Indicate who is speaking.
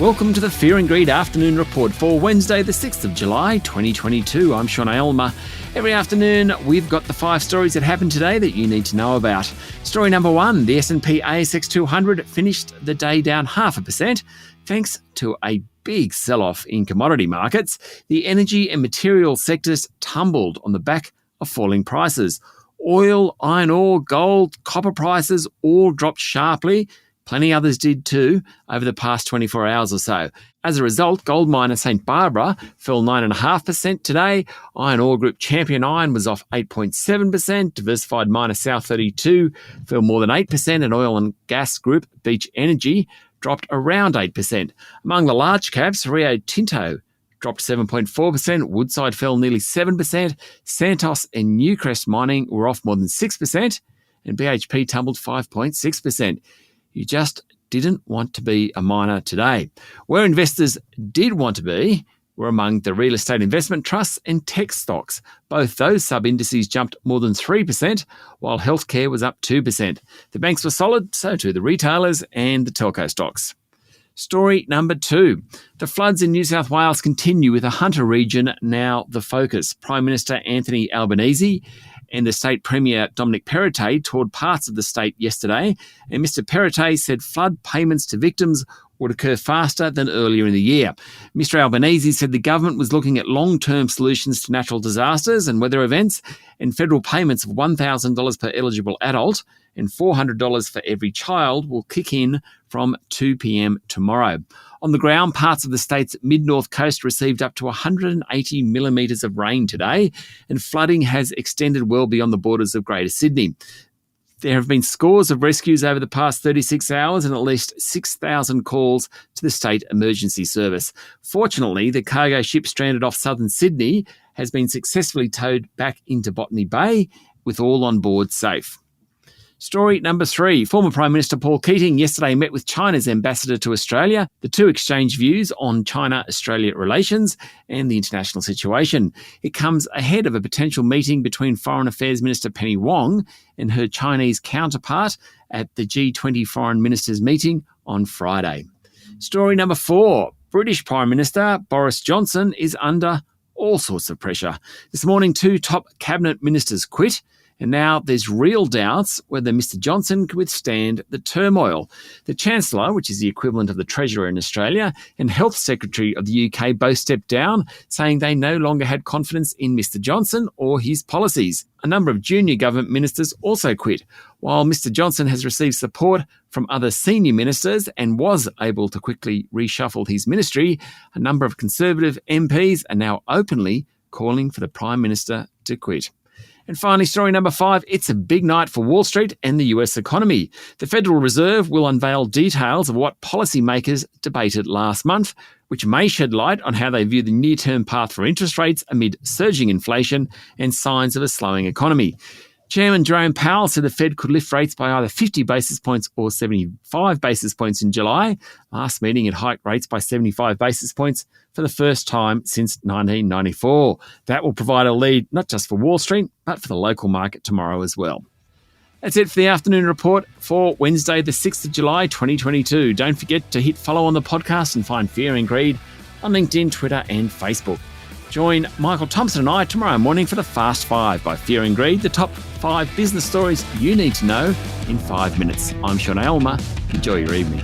Speaker 1: Welcome to the Fear and Greed Afternoon Report for Wednesday, the 6th of July, 2022. I'm Sean Aylmer. Every afternoon, we've got the 5 stories that happened today that you need to know about. Story number 1, the S&P ASX 200 finished the day down 0.5%, thanks to a big sell-off in commodity markets. The energy and materials sectors tumbled on the back of falling prices. Oil, iron ore, gold, copper prices all dropped sharply. Plenty others did too over the past 24 hours or so. As a result, gold miner St Barbara fell 9.5% today. Iron ore group Champion Iron was off 8.7%. Diversified miner South32 fell more than 8%. And oil and gas group Beach Energy dropped around 8%. Among the large caps, Rio Tinto dropped 7.4%. Woodside fell nearly 7%. Santos and Newcrest Mining were off more than 6%. And BHP tumbled 5.6%. You just didn't want to be a miner today. Where investors did want to be were among the real estate investment trusts and tech stocks. Both those sub-indices jumped more than 3%, while healthcare was up 2%. The banks were solid, so too the retailers and the telco stocks. Story number 2. The floods in New South Wales continue, with the Hunter region now the focus. Prime Minister Anthony Albanese and the State Premier Dominic Perrottet toured parts of the state yesterday, and Mr Perrottet said flood payments to victims would occur faster than earlier in the year. Mr Albanese said the government was looking at long-term solutions to natural disasters and weather events, and federal payments of $1,000 per eligible adult and $400 for every child will kick in from 2 p.m. tomorrow. On the ground, parts of the state's mid-north coast received up to 180 millimetres of rain today, and flooding has extended well beyond the borders of Greater Sydney. There have been scores of rescues over the past 36 hours and at least 6,000 calls to the State Emergency Service. Fortunately, the cargo ship stranded off southern Sydney has been successfully towed back into Botany Bay, with all on board safe. Story number 3. Former Prime Minister Paul Keating yesterday met with China's ambassador to Australia. The two exchanged views on China-Australia relations and the international situation. It comes ahead of a potential meeting between Foreign Affairs Minister Penny Wong and her Chinese counterpart at the G20 Foreign Ministers meeting on Friday. Story number 4. British Prime Minister Boris Johnson is under all sorts of pressure. This morning, 2 top cabinet ministers quit, and now there's real doubts whether Mr Johnson can withstand the turmoil. The Chancellor, which is the equivalent of the Treasurer in Australia, and Health Secretary of the UK both stepped down, saying they no longer had confidence in Mr Johnson or his policies. A number of junior government ministers also quit. While Mr Johnson has received support from other senior ministers and was able to quickly reshuffle his ministry, a number of Conservative MPs are now openly calling for the Prime Minister to quit. And finally, story number 5, it's a big night for Wall Street and the US economy. The Federal Reserve will unveil details of what policymakers debated last month, which may shed light on how they view the near-term path for interest rates amid surging inflation and signs of a slowing economy. Chairman Jerome Powell said the Fed could lift rates by either 50 basis points or 75 basis points in July. Last meeting, it hiked rates by 75 basis points for the first time since 1994. That will provide a lead not just for Wall Street, but for the local market tomorrow as well. That's it for the afternoon report for Wednesday, the 6th of July, 2022. Don't forget to hit follow on the podcast and find Fear and Greed on LinkedIn, Twitter and Facebook. Join Michael Thompson and I tomorrow morning for the Fast 5 by Fear and Greed, the top 5 business stories you need to know in 5 minutes. I'm Sean Aylmer. Enjoy your evening.